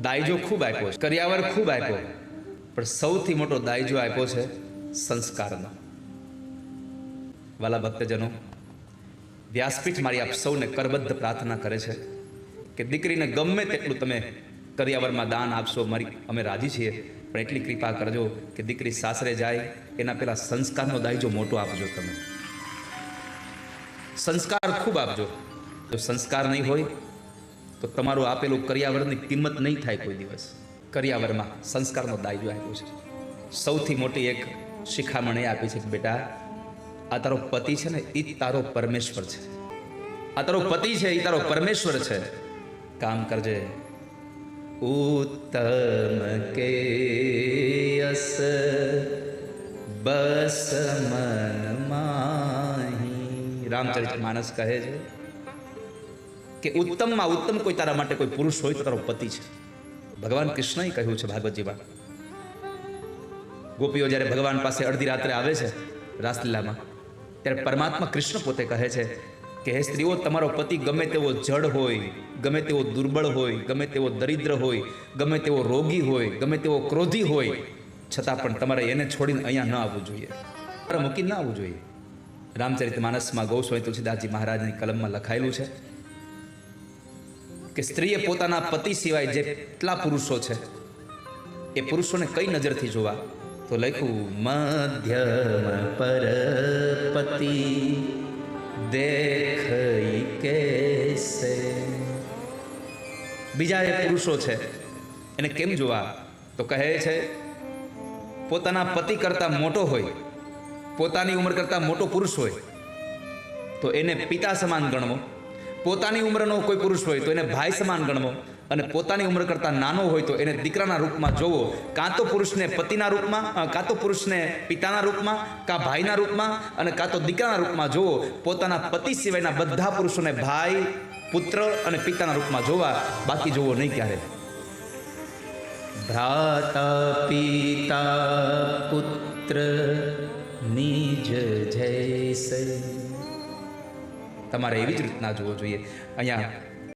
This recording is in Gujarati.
દાયજો ખૂબ આપ્યો છે, કરિયાવર ખૂબ આપ્યો, પણ સૌથી મોટો દાયજો આપ્યો છે સંસ્કારનો. વાલા ભક્તજનો, વ્યાસપીઠ મારી આપ સૌને કરબદ્ધ પ્રાર્થના કરે છે કે દીકરીને ગમે તેટલું તમે કરિયાવરમાં દાન આપશો, અમે રાજી છીએ, પણ એટલી કૃપા કરજો કે દીકરી સાસરે જાય એના પહેલા સંસ્કારનો દાયજો મોટો આપજો. તમે સંસ્કાર ખૂબ આપજો. જો સંસ્કાર નહીં હોય તો તમારું આપેલું કરિયાવરની કિંમત નહીં થાય કોઈ દિવસ. કરિયાવરમાં સંસ્કારનો દાયજો આપ્યો છે. સૌથી મોટી એક શિખામણ એ આપી છે કે બેટા, આ તારો પતિ છે ને, એ તારો પરમેશ્વર છે. આ તારો પતિ છે, એ તારો પરમેશ્વર છે. કામ કરજે. ઉત્તમ કે યસ બસ મન માહી. રામચરિતમાનસ કહે છે કે ઉત્તમમાં ઉત્તમ કોઈ તારા માટે કોઈ પુરુષ હોય તો તારો પતિ છે. ભગવાન કૃષ્ણએ કહ્યું છે ભાગવતજીમાં. ગોપીઓ જ્યારે ભગવાન પાસે અડધી રાત્રે આવે છે રાસલીલામાં, ત્યારે પરમાત્મા કૃષ્ણ પોતે કહે છે કે હે સ્ત્રીઓ, તમારો પતિ ગમે તેવો જડ હોય, ગમે તેવો દુર્બળ હોય, ગમે તેવો દરિદ્ર હોય, ગમે તેવો રોગી હોય, ગમે તેવો ક્રોધી હોય, છતાં પણ તમારે એને છોડીને અહીંયા ન આવવું જોઈએ, મૂકીને ન આવવું જોઈએ. રામચરિતમાનસમાં ગોસ્વામી તુલસીદાસજી મહારાજની કલમમાં લખાયેલું છે કે સ્ત્રીએ પોતાના પતિ સિવાય જેટલા પુરુષો છે એ પુરુષોને કઈ નજરથી જોવા, તો લખ્યું મધ્યમ પરપતિ દેખઈ કેસે. બીજા એ પુરુષો છે એને કેમ જોવા, તો કહે છે પોતાના પતિ કરતા મોટો હોય, પોતાની ઉંમર કરતા મોટો પુરુષ હોય તો એને પિતા સમાન ગણવો, પોતાની ઉંમરનો કોઈ પુરુષ હોય તો એને ભાઈ સમાન ગણવો, અને પોતાની ઉંમર કરતાં નાનો હોય તો એને દીકરાના રૂપમાં જોવો. કાં તો પુરુષને પતિના રૂપમાં, કાં તો પુરુષને પિતાના રૂપમાં, કાં ભાઈના રૂપમાં, અને કાં તો દીકરાના રૂપમાં જોવો. પોતાના પતિ સિવાયના બધા પુરુષોને ભાઈ, પુત્ર અને પિતાના રૂપમાં જોવા, બાકી જોવો નહીં ક્યારે. ભ્રાતા પિતા પુત્ર નિજ જૈસે. તમારે એવી જ રીતના જોવો જોઈએ. અહીંયા